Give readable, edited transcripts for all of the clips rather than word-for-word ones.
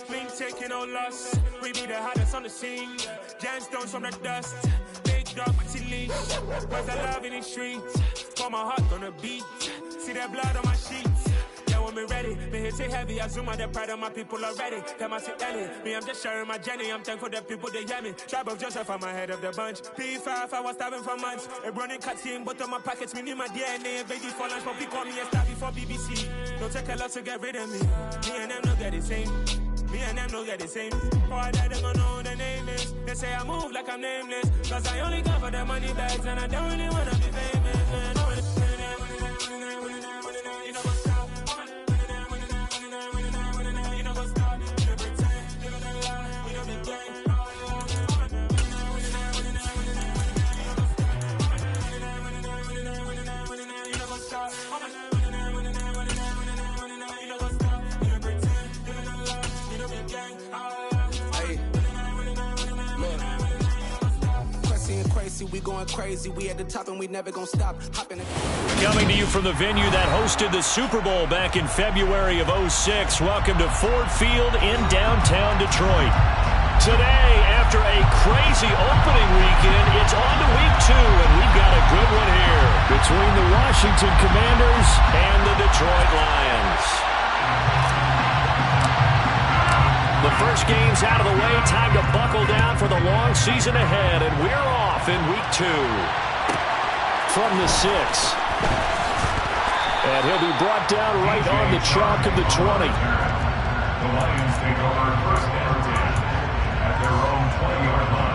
Clean taking no loss. We be the hottest on the scene. Gemstones from the dust. Big dog with your leash. Where's the love in the streets? Pour my heart on the beat. See that blood on my sheets. Yeah, when me ready, me hit it heavy. I zoom out the pride of my people already. Them I see Ellie. Me, I'm just sharing my journey. I'm thankful that people they hear me. Tribe of Joseph, I'm ahead of the bunch. P5, I was starving for months. A running cut in, but on my pockets, me need my DNA. Baby for lunch, but people call me a star before BBC. Don't take a lot to get rid of me. Me and them no get the same. Me and them no get the same. For that they gonna know who the name is. They say I move like I'm nameless. Cause I only got for the money bags. And I don't really wanna be famous, man. We going crazy, we at the top and we never gonna stop. Coming to you from the venue that hosted the Super Bowl back in February of '06. Welcome to Ford Field in downtown Detroit. Today, after a crazy opening weekend, it's on to week 2, and we've got a good one here between the Washington Commanders and the Detroit Lions. The first game's out of the way. Time to buckle down for the long season ahead, and we're off in week 2. From the 6. And he'll be brought down right on the chalk of the 20. The Lions take over first down 10 at their own 20-yard line.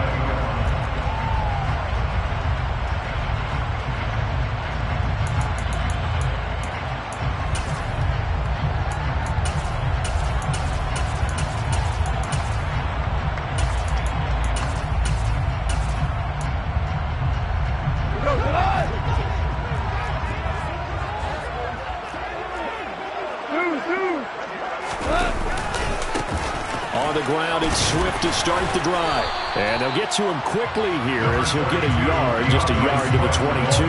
On the ground, it's Swift to start the drive. And they'll get to him quickly here as he'll get a yard, just a yard to the 22.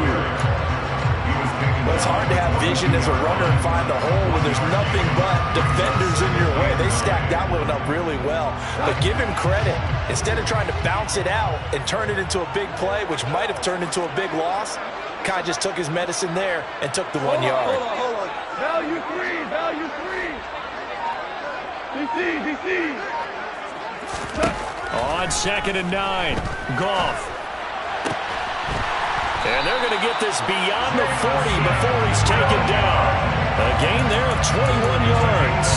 Well, it's hard to have vision as a runner and find a hole when there's nothing but defenders in your way. They stacked that one up really well. But give him credit. Instead of trying to bounce it out and turn it into a big play, which might have turned into a big loss, Kai just took his medicine there and took the 1 yard. Hold on. Value 3, value 3. DC. On 2nd and 9, Goff. And they're going to get this beyond the 40 before he's taken down. A gain there of 21 yards.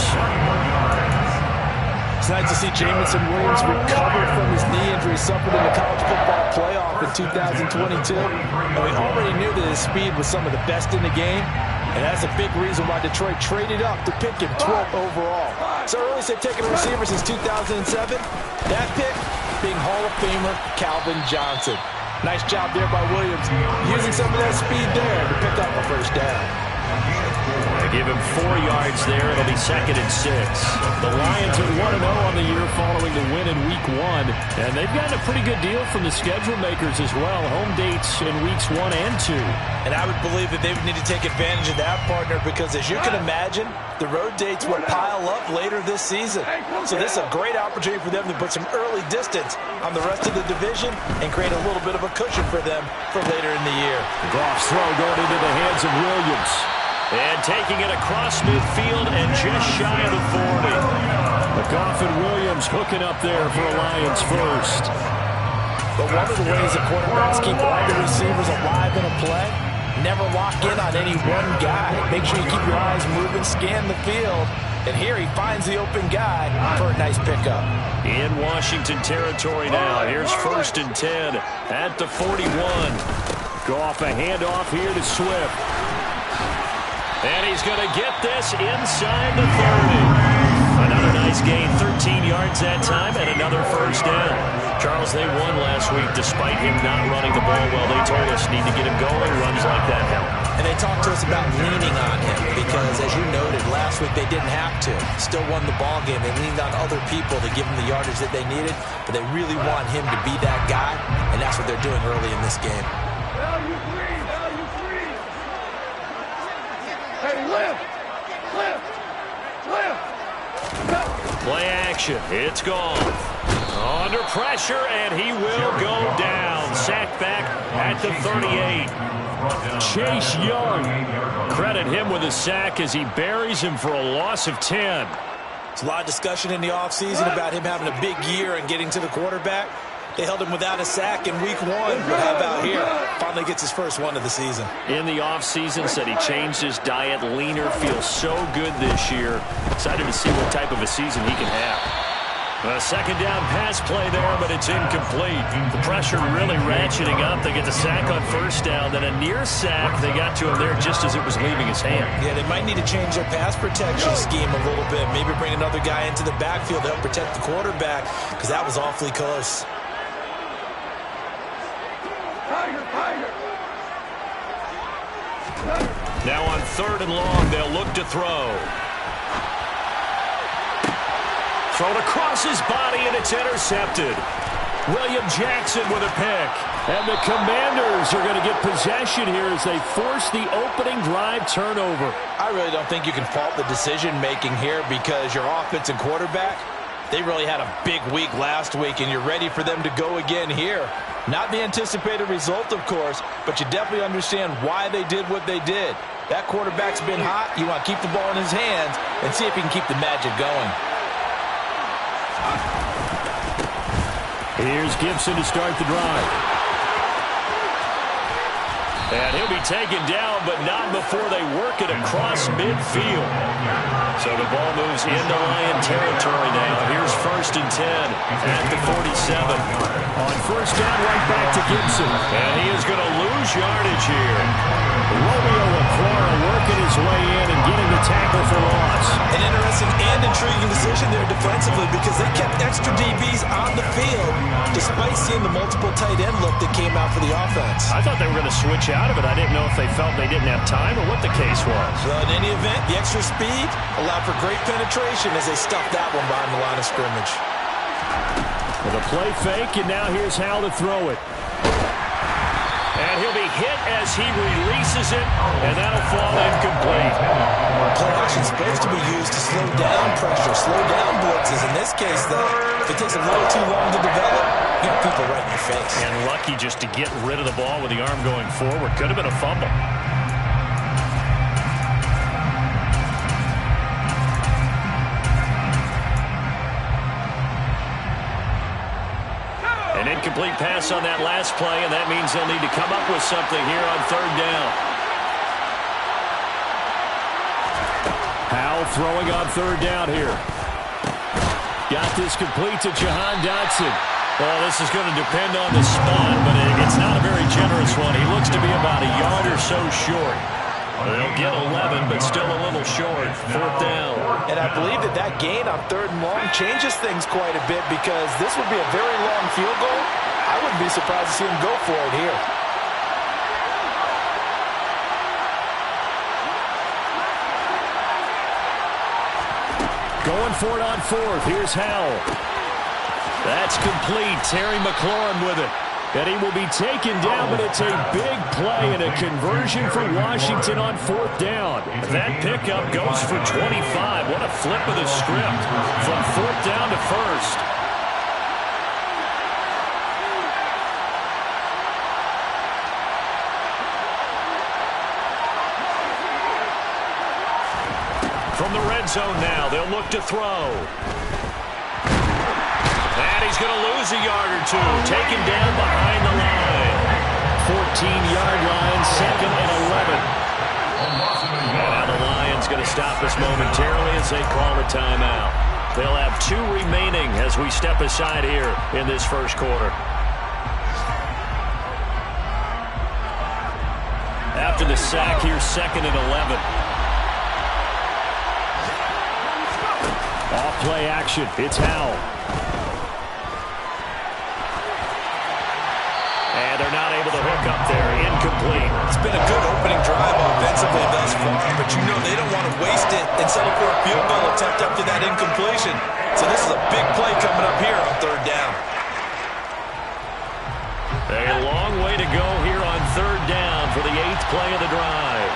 It's nice to see Jameson Williams recover from his knee injury suffered in the college football playoff in 2022. And we already knew that his speed was some of the best in the game. And that's a big reason why Detroit traded up to pick him 12th overall. So early said taking a receiver since 2007. That pick being Hall of Famer Calvin Johnson. Nice job there by Williams, using some of that speed there to pick up a first down. They give him 4 yards there. It'll be 2nd and 6. The Lions are 1-0 on the year following the win in week 1. And they've gotten a pretty good deal from the schedule makers as well. Home dates in weeks 1 and 2. And I would believe that they would need to take advantage of that, partner, because as you can imagine, the road dates will pile up later this season. So this is a great opportunity for them to put some early distance on the rest of the division and create a little bit of a cushion for them for later in the year. Goff's throw going into the hands of Williams. And taking it across midfield and just shy of the 40. Goff and Williams hooking up there for a Lions first. But one of the ways that quarterbacks keep all the receivers alive in a play, never lock in on any one guy. Make sure you keep your eyes moving, scan the field. And here he finds the open guy for a nice pickup. In Washington territory now. Here's 1st and 10 at the 41. Goff a handoff here to Swift. And he's going to get this inside the 30. Another nice gain, 13 yards that time, and another first down. Charles, they won last week despite him not running the ball well. They told us need to get him going. Runs like that help. And they talked to us about leaning on him because, as you noted, last week they didn't have to. Still won the ball game. They leaned on other people to give them the yardage that they needed, but they really want him to be that guy, and that's what they're doing early in this game. Value 3, value 3. Hey, lift. Play action. It's gone. Under pressure, and he will go down. Sacked back at the 38. Chase Young. Credit him with a sack as he buries him for a loss of 10. There's a lot of discussion in the offseason about him having a big year and getting to the quarterback. They held him without a sack in week 1. But how about here? Finally gets his first one of the season. In the offseason, said he changed his diet, leaner, feels so good this year. Excited to see what type of a season he can have. A second down pass play there, but it's incomplete. The pressure really ratcheting up. They get the sack on first down, then a near sack. They got to him there just as it was leaving his hand. Yeah, they might need to change their pass protection scheme a little bit. Maybe bring another guy into the backfield to help protect the quarterback, because that was awfully close. Now on 3rd and long, they'll look to throw. Thrown across his body, and it's intercepted. William Jackson with a pick. And the Commanders are going to get possession here as they force the opening drive turnover. I really don't think you can fault the decision-making here, because your offense and quarterback, they really had a big week last week, and you're ready for them to go again here. Not the anticipated result, of course, but you definitely understand why they did what they did. That quarterback's been hot. You want to keep the ball in his hands and see if he can keep the magic going. Here's Gibson to start the drive. And he'll be taken down, but not before they work it across midfield. So the ball moves into Lion territory now. Here's 1st and 10 at the 47. On first down, right back to Gibson. And he is going to lose yardage here. Romeo Okwara working his way in and getting the tackle for loss. An interesting and intriguing decision there defensively, because they kept extra DBs on the field despite seeing the multiple tight end look that came out for the offense. I thought they were going to switch out of it. I didn't know if they felt they didn't have time or what the case was. Well, in any event, the extra speed allowed for great penetration as they stuffed that one behind the line of scrimmage. With a play fake, and now here's Hal to throw it. And he'll be hit as he releases it, and that'll fall incomplete. Play action's supposed to be used to slow down pressure, slow down blitzes. In this case, though, if it takes a little too long to develop, you got people right in your face. And lucky just to get rid of the ball with the arm going forward. Could have been a fumble. An incomplete pass on that last play, and that means they'll need to come up with something here on 3rd down. Howell throwing on 3rd down here. Got this complete to Jahan Dotson. Well, this is going to depend on the spot, but it's not a very generous one. He looks to be about a yard or so short. They'll get 11, but still a little short. 4th down. And I believe that gain on 3rd and long changes things quite a bit, because this would be a very long field goal. I wouldn't be surprised to see him go for it here. Going for it on 4th. Here's Howell. That's complete. Terry McLaurin with it. And he will be taken down, but it's a big play and a conversion for Washington on 4th down. That pickup goes for 25. What a flip of the script from 4th down to 1st. From the red zone now, they'll look to throw. And he's going to lose a yard or two. Taken down behind the line. 14-yard line, 2nd and 11. Now the Lions going to stop us momentarily as they call a timeout. They'll have 2 remaining as we step aside here in this first quarter. After the sack, here's 2nd and 11. Off play action. It's Howell. And they're not able to hook up there. Incomplete. It's been a good opening drive offensively thus far, but you know they don't want to waste it and settle for a field goal attempt after that incompletion. So this is a big play coming up here on 3rd down. A long way to go here on 3rd down for the 8th play of the drive.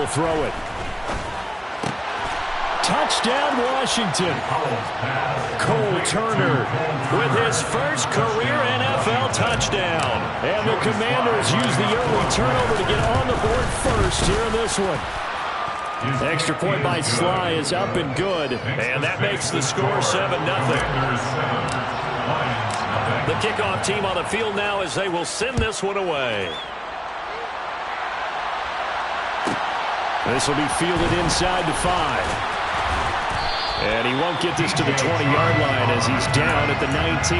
will throw it. Touchdown, Washington. Cole Turner with his first career NFL touchdown. And the Commanders use the early turnover to get on the board first here in this one. Extra point by Sly is up and good. And that makes the score 7-0. The kickoff team on the field now as they will send this one away. This will be fielded inside the 5. And he won't get this to the 20-yard line as he's down at the 19.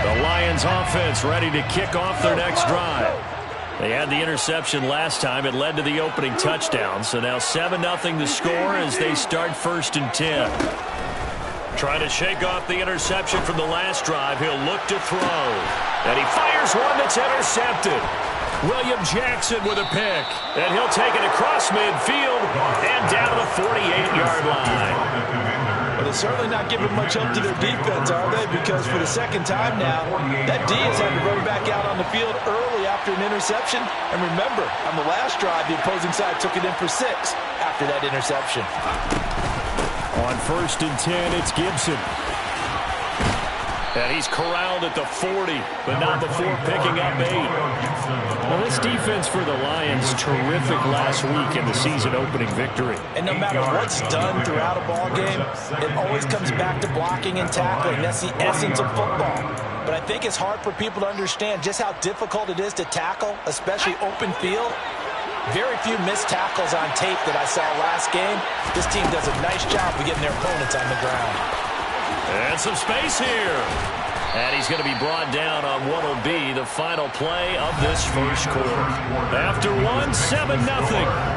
The Lions offense ready to kick off their next drive. They had the interception last time. It led to the opening touchdown. So now 7-0 the score as they start 1st and 10. Trying to shake off the interception from the last drive. He'll look to throw. And he fires one that's intercepted. William Jackson with a pick. And he'll take it across midfield and down to the 48-yard line. But they're certainly not giving much up to their defense, are they? Because for the second time now, that D has had to run back out on the field early after an interception. And remember, on the last drive, the opposing side took it in for 6 after that interception. On 1st and 10, it's Gibson. And he's corralled at the 40, but not before picking up 8. Well, this defense for the Lions, terrific last week in the season-opening victory. And no matter what's done throughout a ball game, it always comes back to blocking and tackling. That's the essence of football. But I think it's hard for people to understand just how difficult it is to tackle, especially open field. Very few missed tackles on tape that I saw last game. This team does a nice job of getting their opponents on the ground. And some space here. And he's going to be brought down on what will be the final play of this first quarter. After 7-0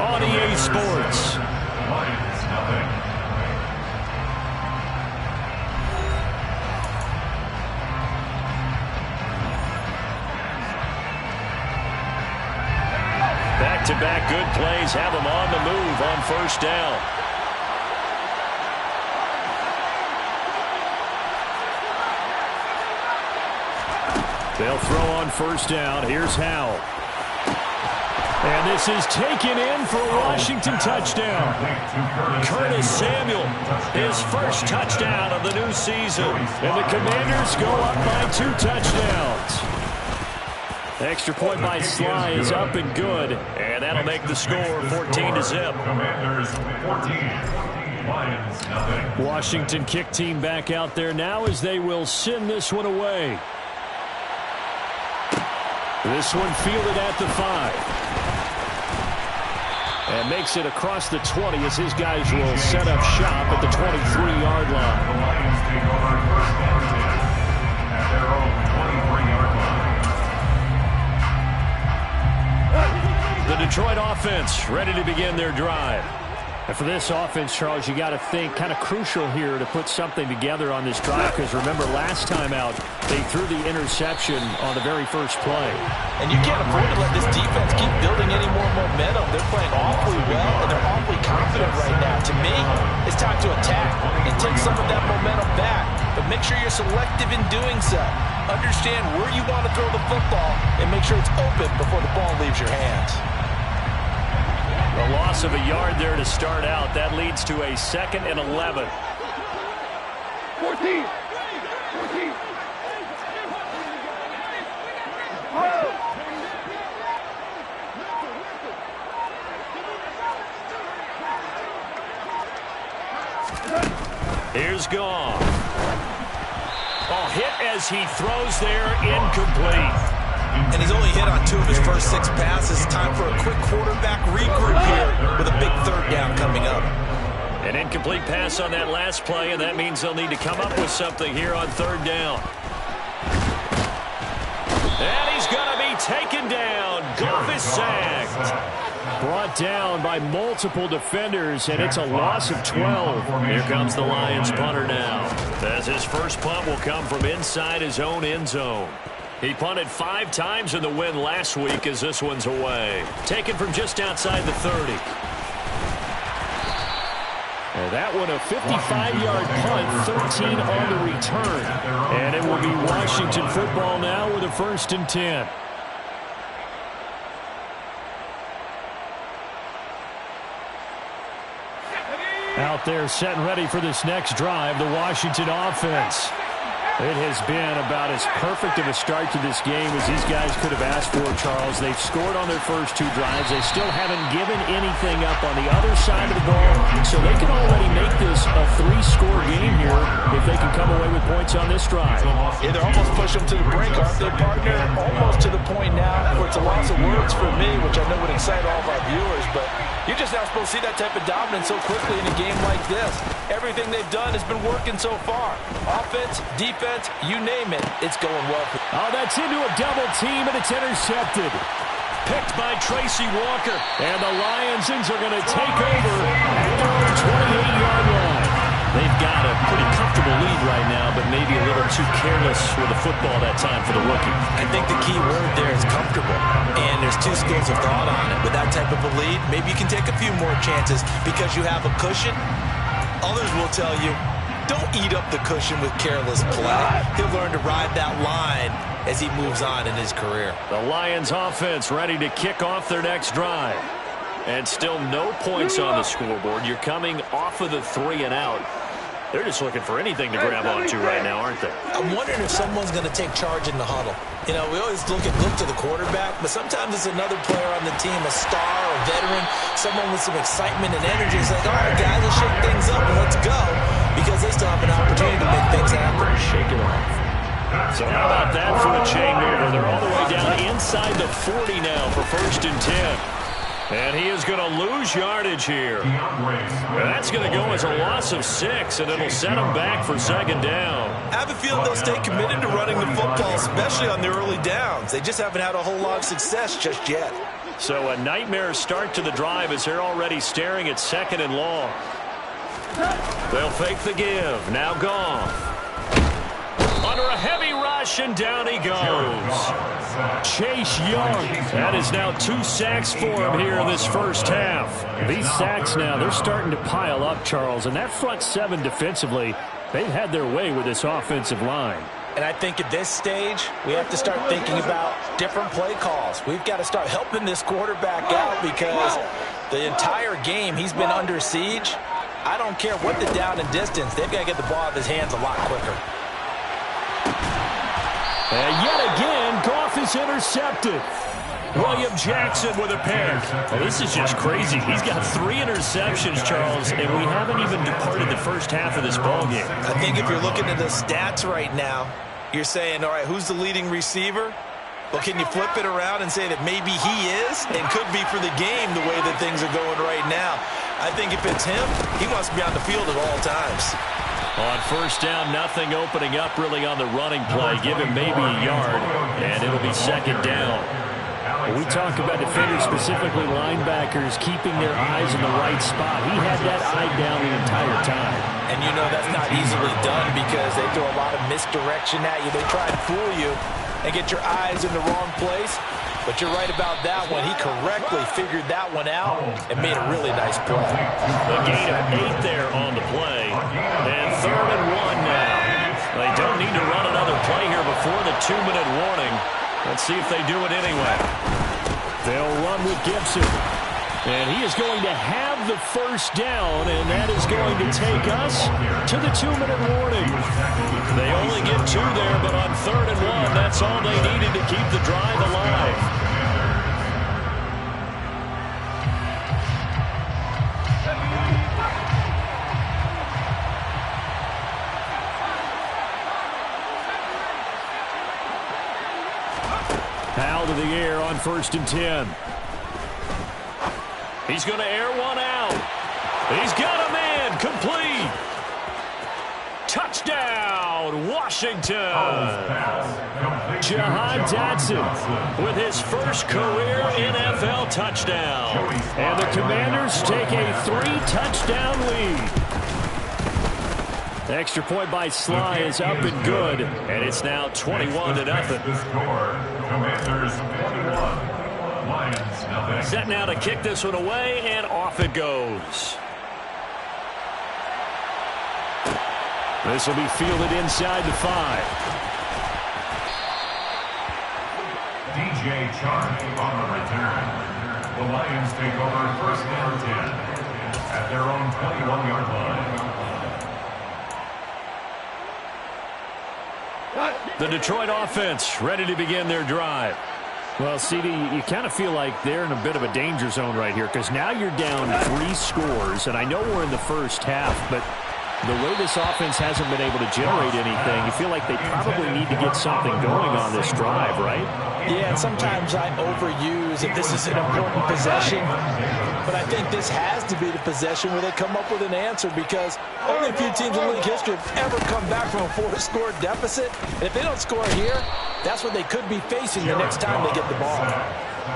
on EA Sports. Back-to-back good plays have him on the move on 1st down. They'll throw on 1st down. Here's Howell. And this is taken in for a Washington touchdown. Curtis Samuel, his first touchdown of the new season. And the Commanders go up by 2 touchdowns. Extra point by Sly is up and good. And that'll make the score 14-0. Commanders 14, Lions nothing. Washington kick team back out there now as they will send this one away. This one fielded at the 5. And makes it across the 20 as his guys will set up shop at the 23-yard line. The Lions take over 1st and 10 at their own 23-yard line. The Detroit offense ready to begin their drive. And for this offense, Charles, you got to think kind of crucial here to put something together on this drive because remember last time out they threw the interception on the very first play. And you can't afford to let this defense keep building any more momentum. They're playing awfully well and they're awfully confident right now. To me, it's time to attack and take some of that momentum back. But make sure you're selective in doing so. Understand where you want to throw the football and make sure it's open before the ball leaves your hands. A loss of a yard there to start out. That leads to a 2nd and 11. 14. Here's Gone. Oh, hit as he throws there, incomplete. And he's only hit on 2 of his first 6 passes. Time for a quick quarterback regroup here with a big 3rd down coming up. An incomplete pass on that last play, and that means they'll need to come up with something here on 3rd down. And he's going to be taken down. Goff is sacked. Brought down by multiple defenders, and it's a loss of 12. Here comes the Lions punter now, as his first punt will come from inside his own end zone. He punted 5 times in the win last week as this one's away. Taken from just outside the 30. And that one a 55-yard punt, 13 on the return. And it will be Washington football now with a 1st and 10. Out there set and ready for this next drive, the Washington offense. It has been about as perfect of a start to this game as these guys could have asked for, Charles. They've scored on their first 2 drives. They still haven't given anything up on the other side of the ball, so they can already make this a 3-score game here if they can come away with points on this drive. Yeah, they're almost pushing them to the brink, aren't they, partner? Almost to the point now where it's a loss of words for me, which I know would excite all of our viewers, but you're just not supposed to see that type of dominance so quickly in a game like this. Everything they've done has been working so far. Offense, defense, you name it, it's going well. Oh, that's into a double team, and it's intercepted. Picked by Tracy Walker. And the Lions are going to take over at their own 28-yard line. They've got a pretty comfortable lead right now, but maybe a little too careless with the football that time for the rookie. I think the key word there is comfortable. And there's 2 schools of thought on it. With that type of a lead, maybe you can take a few more chances because you have a cushion. Others will tell you, don't eat up the cushion with careless play. He'll learn to ride that line as he moves on in his career. The Lions offense ready to kick off their next drive. And still no points on the scoreboard. You're coming off of the 3 and out. They're just looking for anything to grab onto right now, aren't they? I'm wondering if someone's going to take charge in the huddle. You know, we always look to the quarterback, but sometimes it's another player on the team, a star, a veteran, someone with some excitement and energy. It's like, all right, guys, let's shake things up and let's go, because they still have an opportunity to make things happen. Shake it off. So how about that for a chain mover? They're all the way down inside the 40 now for 1st and 10. And he is going to lose yardage here. And that's going to go as a loss of 6, and it'll set him back for 2nd down. I have a feeling they'll stay committed to running the football, especially on the early downs. They just haven't had a whole lot of success just yet. So a nightmare start to the drive as they're already staring at 2nd and long. They'll fake the give. Now Goff. Under a heavy rush, and down he goes. Chase Young. That is now 2 sacks for him here in this first half. These sacks now, they're starting to pile up, Charles. And that front 7 defensively, they've had their way with this offensive line. And I think at this stage, we have to start thinking about different play calls. We've got to start helping this quarterback out because the entire game he's been under siege. I don't care what the down and distance, they've got to get the ball out of his hands a lot quicker. And yet again, Goff is intercepted. William Jackson with a pick. Well, this is just crazy. He's got 3 interceptions, Charles, and we haven't even departed the first half of this ballgame. I think if you're looking at the stats right now, you're saying, all right, who's the leading receiver? Well, can you flip it around and say that maybe he is and could be for the game the way that things are going right now? I think if it's him, he wants to be on the field at all times. On 1st down, nothing opening up really on the running play. Give him maybe a yard, and it'll be 2nd down. When we talk about defenders, specifically linebackers, keeping their eyes in the right spot. He had that eye down the entire time. And you know that's not easily done because they throw a lot of misdirection at you. They try to fool you and get your eyes in the wrong place. But you're right about that one. He correctly figured that one out and made a really nice play. A gain of 8 there on the play. And 3rd and 1 now. They don't need to run another play here before the 2-minute warning. Let's see if they do it anyway. They'll run with Gibson. And he is going to have the 1st down, and that is going to take us to the 2-minute warning. They only get 2 there, but on 3rd and 1, that's all they needed to keep the drive alive. Powell to the air on 1st and 10. He's going to air one out. He's got a man complete. Touchdown, Washington. Jahan Dotson with his first career NFL touchdown. And the Commanders take a 3-touchdown lead. extra point by Sly is up and good, and it's now 21-0. The score, Commanders 21, Lions nothing. Set now to kick this one away, and off it goes. This will be fielded inside the 5. DJ Chark on the return. The Lions take over first down 10 at their own 21-yard line. The Detroit offense ready to begin their drive. Well, CD, you kind of feel like they're in a bit of a danger zone right here because now you're down 3 scores, and I know we're in the first half, but the way this offense hasn't been able to generate anything, you feel like they probably need to get something going on this drive, right? Yeah, and sometimes I overuse if this is an important possession, but I think this has to be the possession where they come up with an answer because only a few teams in league history have ever come back from a 4-score deficit. And if they don't score here, that's what they could be facing the next time they get the ball.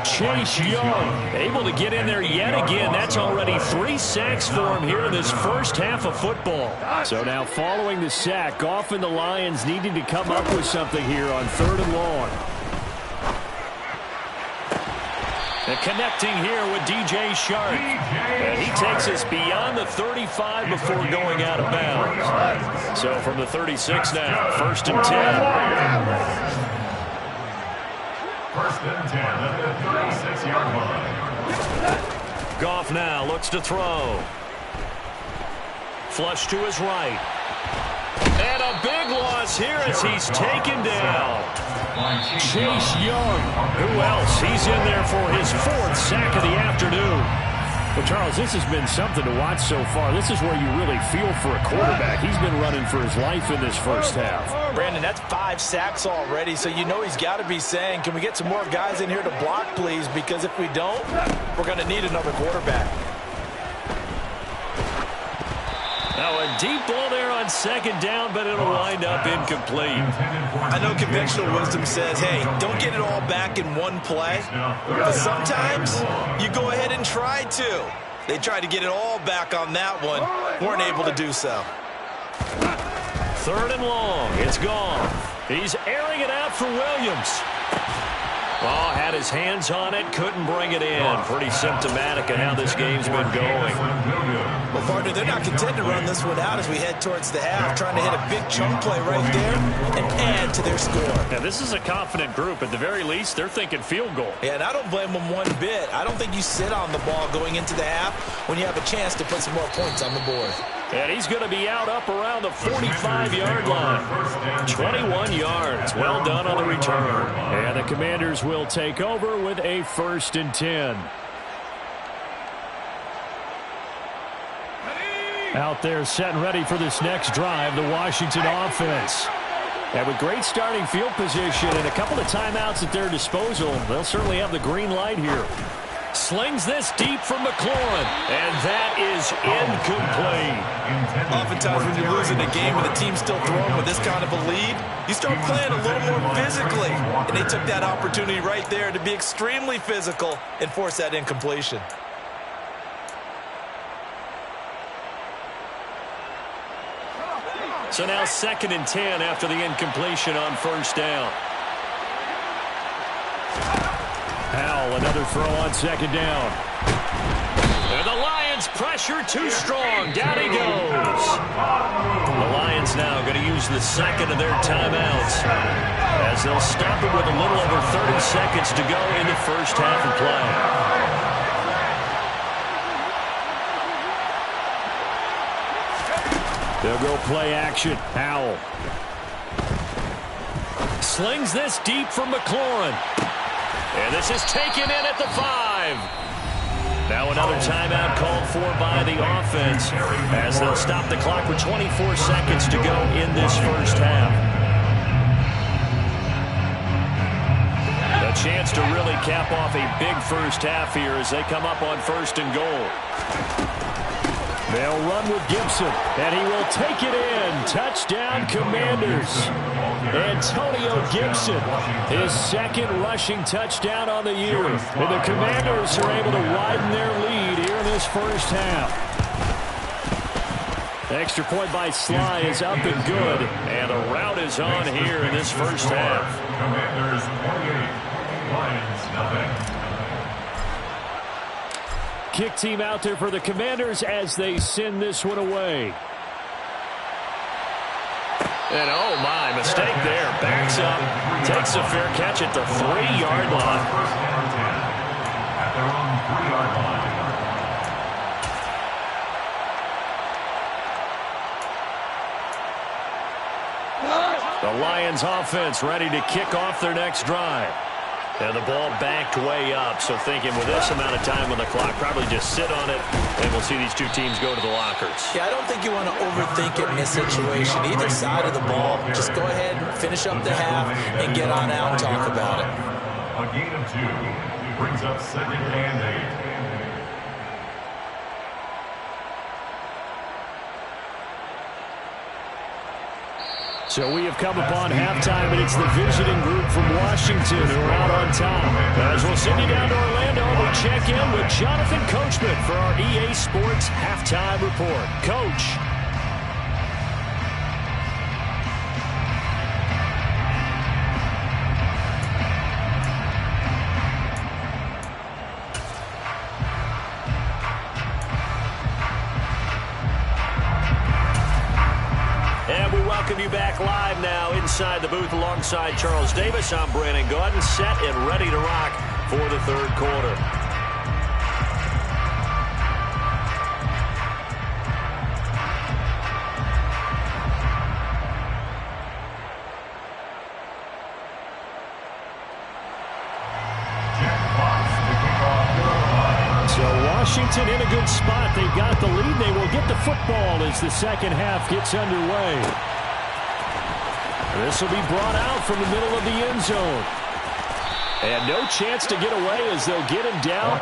Chase Young able to get in there yet again. That's already 3 sacks for him here in this first half of football. So now following the sack, Goff and the Lions needing to come up with something here on 3rd and long. And connecting here with DJ Chark. And he takes us beyond the 35 before going out of bounds. So from the 36 now, 1st and 10. First and 10 at the 36-yard line. Goff now looks to throw. Flush to his right. And a big loss here as he's taken down. Chase Young. Who else? He's in there for his 4th sack of the afternoon. Well, Charles, this has been something to watch so far. This is where you really feel for a quarterback. He's been running for his life in this first half. Brandon, that's 5 sacks already, so you know he's got to be saying, can we get some more guys in here to block, please? Because if we don't, we're going to need another quarterback. Now a deep ball there on 2nd down, but it'll wind up incomplete. I know conventional wisdom says, hey, don't get it all back in one play. But sometimes you go ahead and try to. They tried to get it all back on that one. Weren't able to do so. 3rd and long. It's gone. He's airing it out for Williams. Oh, had his hands on it, couldn't bring it in. Pretty symptomatic of how this game's been going. Well, partner, they're not content to run this one out as we head towards the half, trying to hit a big chunk play right there and add to their score. Now, this is a confident group. At the very least, they're thinking field goal. Yeah, and I don't blame them one bit. I don't think you sit on the ball going into the half when you have a chance to put some more points on the board. And he's going to be out up around the 45-yard line. 21 yards. Well done on the return. And the Commanders will take over with a 1st and 10. Out there set and ready for this next drive, the Washington offense. And with great starting field position and a couple of timeouts at their disposal, they'll certainly have the green light here. Slings this deep from McLaurin, and that is incomplete. Oftentimes when you're losing a game and the team's still throwing with this kind of a lead, you start playing a little more physically. And they took that opportunity right there to be extremely physical and force that incompletion. So now 2nd and 10 after the incompletion on 1st down. Howell, another throw on 2nd down. And the Lions pressure too strong. Down he goes. The Lions now going to use the 2nd of their timeouts as they'll stop it with a little over 30 seconds to go in the first half of play. They'll go play action. Howell. Slings this deep from McLaurin. And this is taken in at the 5. Now another timeout called for by the offense as they'll stop the clock with 24 seconds to go in this first half. A chance to really cap off a big first half here as they come up on 1st and goal. They'll run with Gibson, and he will take it in. Touchdown, Commanders. Antonio Gibson, his 2nd rushing touchdown on the year. And the Commanders are able to widen their lead here in this first half. Extra point by Sly is up and good. And a rout is on here in this first half. Commanders 48, Lions nothing. Kick team out there for the Commanders as they send this one away. And oh my, mistake there. Backs up, takes a fair catch at the 3-yard line. First down 10 at their own 3-yard line. The Lions offense ready to kick off their next drive. And the ball backed way up, so thinking with this amount of time on the clock, probably just sit on it, and we'll see these two teams go to the lockers. Yeah, I don't think you want to overthink it in this situation. Either side of the ball, just go ahead, finish up the half, and get on out and talk about it. A gain of 2 brings up 2nd and 8. So we have come upon halftime, and it's the visiting group from Washington who are out on top. As we'll send you down to Orlando, we check in with Jonathan Coachman for our EA Sports Halftime Report. Coach. Welcome you back live now inside the booth alongside Charles Davis. I'm Brandon Gaudin, set and ready to rock for the third quarter. So Washington in a good spot. They've got the lead. They will get the football as the second half gets underway. This will be brought out from the middle of the end zone. And no chance to get away as they'll get him down.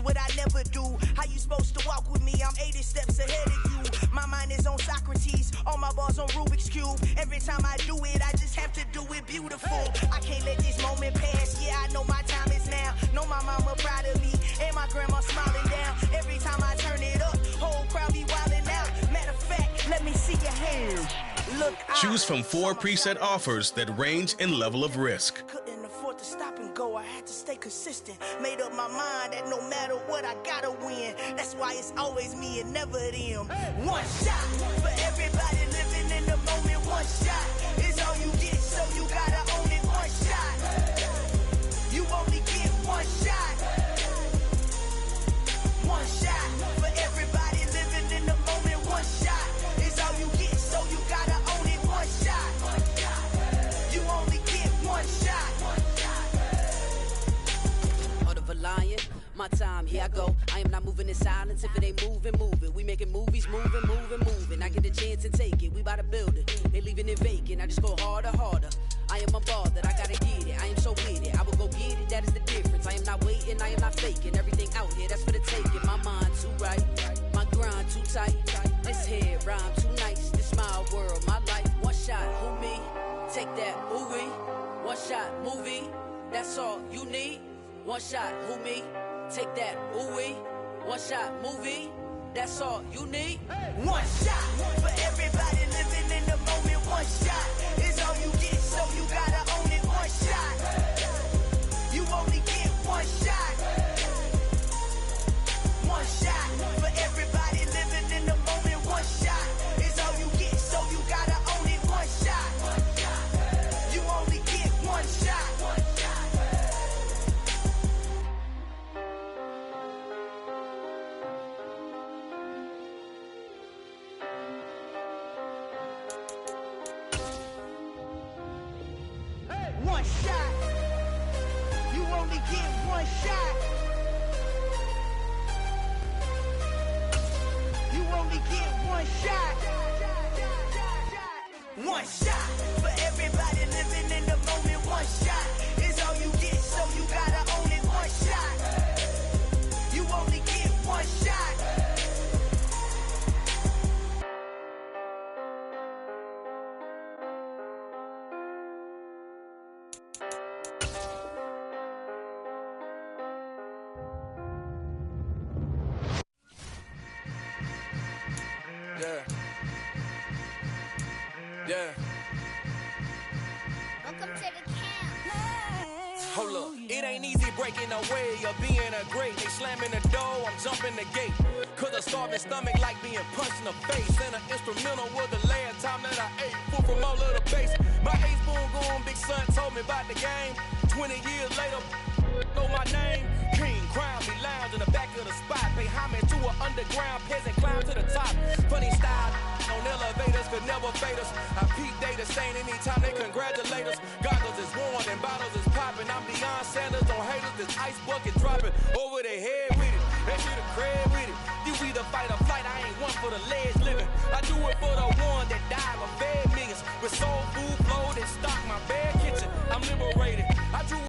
What I never do. How you supposed to walk with me? I'm 80 steps ahead of you. My mind is on Socrates, all my balls on Rubik's Cube. Every time I do it, I just have to do it beautiful. I can't let this moment pass. Yeah, I know my time is now. Know my mama proud of me, and my grandma smiling down. Every time I turn it up, whole crowd be wilding out. Matter of fact, let me see your hands. Look, choose from 4 preset offers that range in level of risk. Couldn't afford to stop and go. I had to stay consistent. Made up my mind that no matter what, I gotta win. That's why it's always me and never them. One shot for everybody living in the moment. One shot is all you get, so you gotta own it. One shot. You only get one shot. One shot for everybody living in the moment. One shot is all you get, so you gotta own it. One shot. You only get one shot. Heart of a lion, my time, here I go. I am not moving in silence. If it ain't moving, move it. We making movies, moving. I get a chance and take it. We bout to build it. They leaving it vacant. I just go harder. I am unbothered. I gotta get it. I am so with it. I will go get it. That is the difference. I am not waiting. I am not faking. Everything out here, that's for the taking. My mind too right. My grind too tight. This head rhyme too nice. This my world, my life. One shot, who me? Take that, ooh wee. One shot, movie. That's all you need. One shot, who me? Take that, ooh wee. One shot, movie. That's all you need. One shot for everybody living in the moment. One shot is all you get, so you gotta own it. One shot. You only get one shot. One shot for everybody living in the moment. One shot is all you get, so you gotta own it. One shot. You only get one shot. One shot. You only get one shot. You only get one shot. One shot for everybody living in the moment. One shot is all you get, so you gotta own it. One shot. You only get one shot. Yeah. Welcome to the camp. Hold up, it ain't easy breaking away or being a great. They slamming the door, I'm jumping the gate. Cause a starving stomach like being punched in the face. And an instrumental was the last time that I ate. Food from all of the base. My ace boom goon, big son told me about the game. 20 years later, know my name. King, crown me, lounge in the back of the spot. Pay homage to an underground peasant, climb to the top. Funny style on elevators could never fade us. I peep data saying anytime they congratulate us. Goggles is worn and bottles is popping. I'm Deion Sanders on haters, this ice bucket dropping over their head with it. They should have cred with it. You either fight or flight, I ain't one for the ledge living. I do it for the one that died or fed millions. With soul food, flow that stock my bad kitchen. I'm liberated. I drew